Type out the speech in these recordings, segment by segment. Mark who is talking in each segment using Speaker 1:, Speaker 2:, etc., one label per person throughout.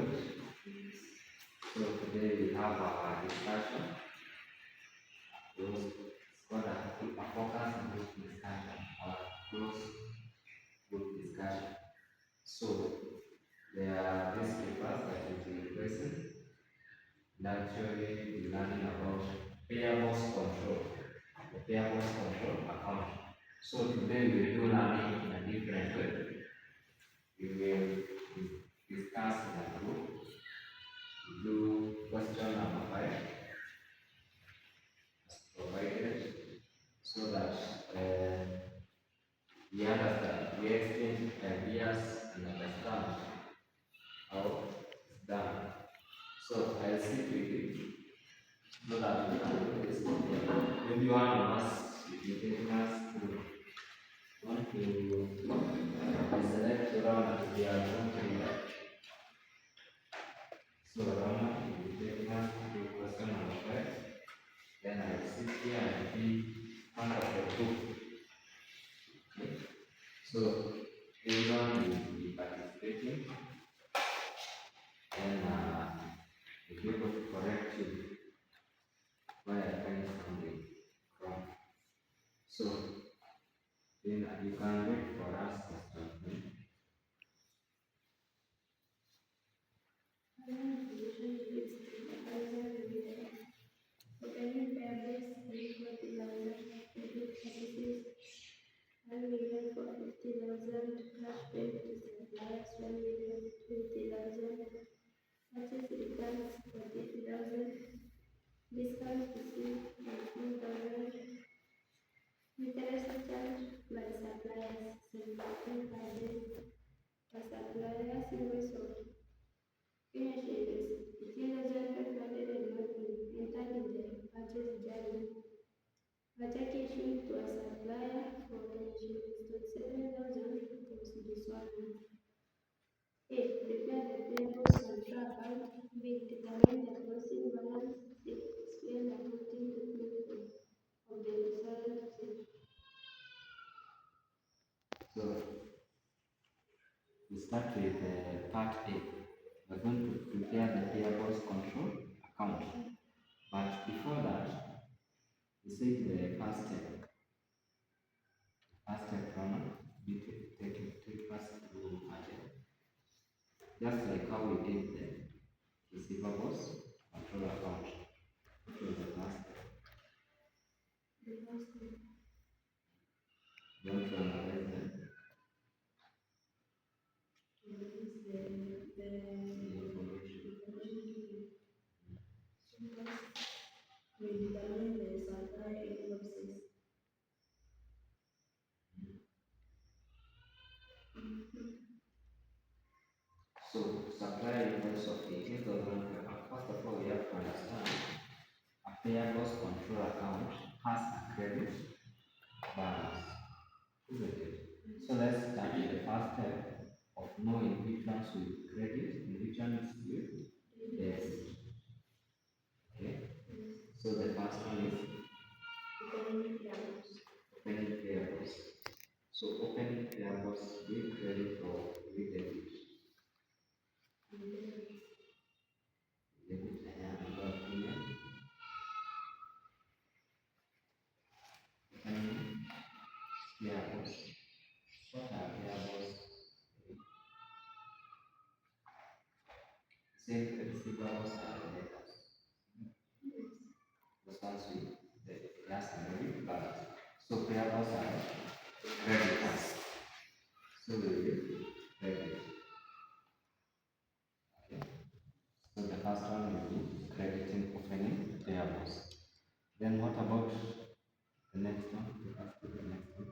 Speaker 1: good. So today we have our discussion. Those got a focus group discussion, our close group discussion. So there are these papers that will be replacing. Naturally, we learning about payables control, the payables control account. So today we will do learning in a different way. We will discuss in a group. We do question number 5 provided so that we understand, we exchange ideas and understand how it's done. So I'll sit with you so that we can do this together. Maybe one of us, if you take us to want to select Rona to be our own trainer. So Rona, if you take us to question number 5, then I'll sit here and be part of the group. Okay. So everyone will be participating and we'll be able to correct you where I find something wrong. So then you can wait for us question.
Speaker 2: Discount received 19,000. Interest charged by suppliers 17 per day. A supplier's invoice of finishes 18,500 and not been entered in the purchase journey. A check issued to a supplier for finishes 27,000 was dissolved. A. Prepare the payables control account. B. Determine the closing balance. C. Explain the accounting treatment of the dissolved check.
Speaker 1: So we start with part A. We're going to prepare the payables control account. But before that, we say the first step. First step from take us through budget. Just like how we did the receivables control account. Which was the first step. Don't you analyze them? So supply invoice of 18,000. First of all, we have to understand a payables control account has a credit balance, isn't it? So let's start with the first step of knowing which ones will credit and which ones will debit. Okay. So the first one is opening payables. So opening payables will credit or will debit. Debit, I have another opinion. Opening payables. What are payables? Same receivables are debtors. Those ones with the gas and credit balance. So payables are creditors. So we will credit. Okay. So the first one will be crediting opening payables. Then what about the next one? We have to do the next one.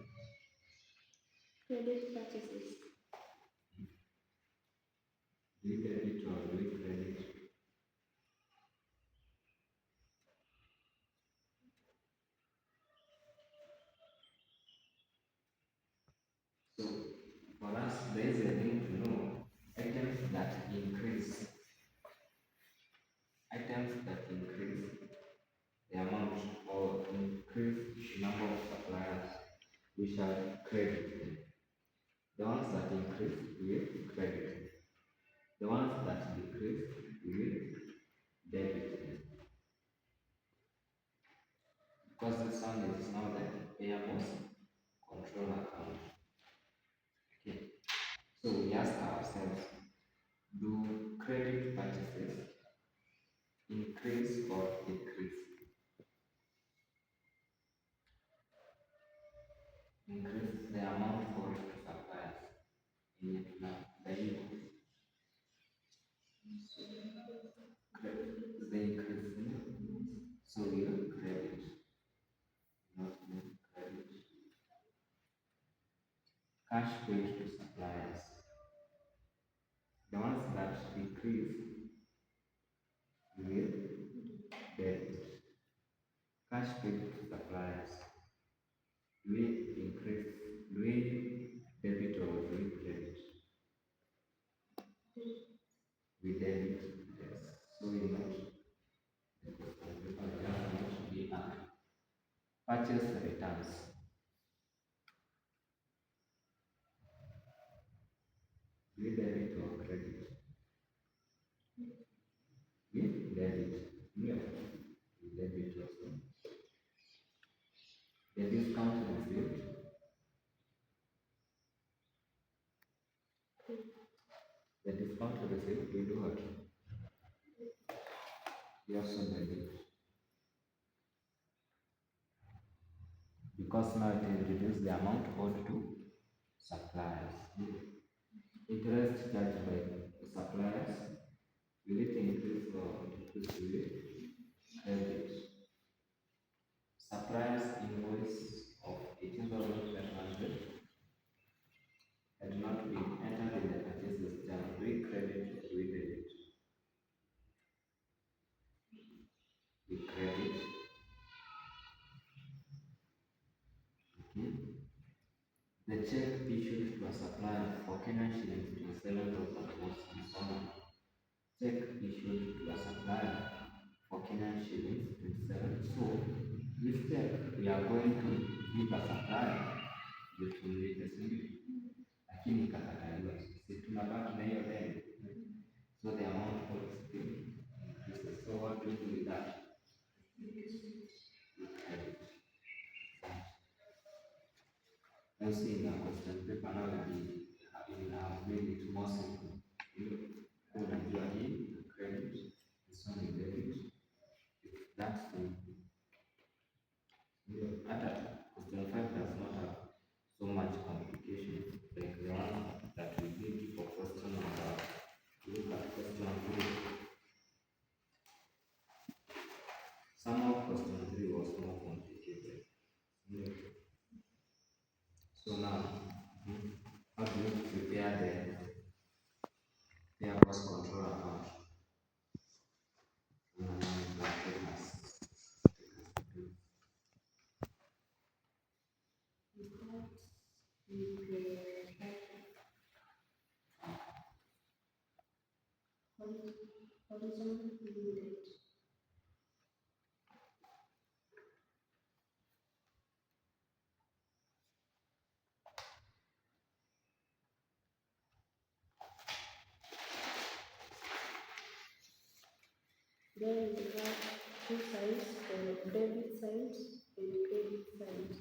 Speaker 2: Credit purchases.
Speaker 1: Do you debit or do you credit? So for us, there is a need to know items that increase. Items that increase the amount or increase the number of suppliers, we shall credit them. The ones that increase, we will credit. The ones that decrease, we will debit because this one is now the payables control account. Okay, so we ask ourselves, do credit purchases increase or decrease? Increase the amount owed to suppliers in the invoice. The increase, so we credit, not credit. Cash paid to suppliers. The ones that decrease, we will debit. Cash paid to suppliers. Do we increase? Do we debit or do we credit? We debit, yes. So we note the question paper, we have to be purchase returns. Do we debit or credit? We debit. Yeah. We debit also. The discount receipt. The discount receipt, we do what? We also debit. Because now it will reduce the amount owed to suppliers. Interest charged by the suppliers, will it increase or decrease? Will it credit? Suppliers invoice of 18,500 had not been entered in the purchases journal. Do we credit or do we debit? We credit. Okay. The check issued to a supplier for Kenyan shillings 27,000 was dishonored. Check issued to a supplier for Kenyan shillings 27. So this check we are going to give a supplier vitumlipe, si lakini ikakataliwa, si tunabaki na hiyo deni, so the amount owed still increases. So what do we do with that? Also in the question paper now will have made it more simple. Unajua hii credit, this one is debit. That's the other question 5 does not have so much complication like the one that we did for question number. Look at question 3. Somehow question 3 was more complicated. So now, how do you prepare the payables control account?
Speaker 2: Then we have two sides for debit side and credit side.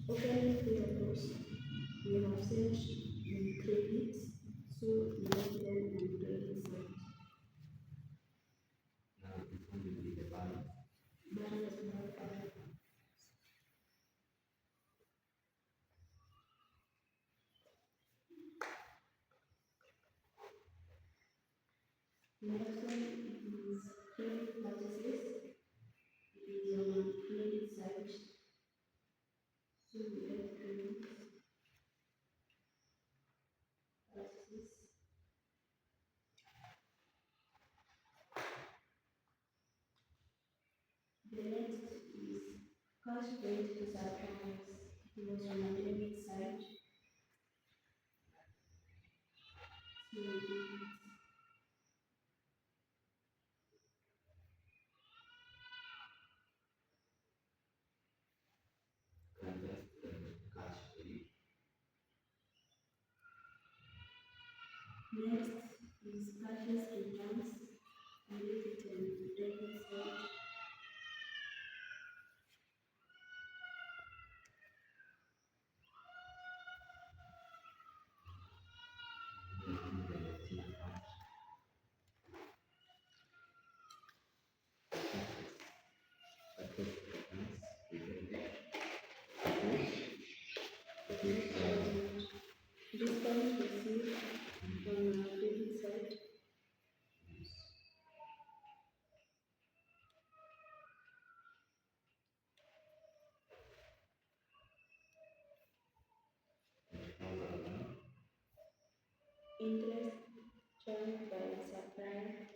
Speaker 2: Opening payables, we have sent the credit, so we have them on credit side.
Speaker 1: Now it will be the balance.
Speaker 2: Balance next one is credit purchases. It is on credit side. So we have credit purchases. The next is cash paid to suppliers. It was on the debit side. digits.
Speaker 1: Can just catch it.
Speaker 2: Next is purchase returns related to the debit side. Discount received on debit side. Interest charged by supplier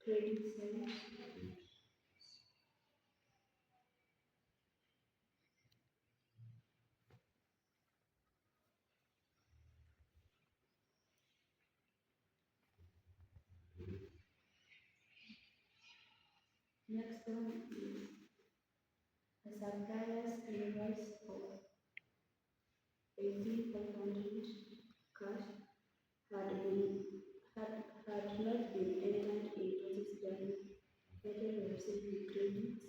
Speaker 2: credit side. Next one is a supplier's invoice of 18,500 cash had not been entered into this journal. Method of receiving credit.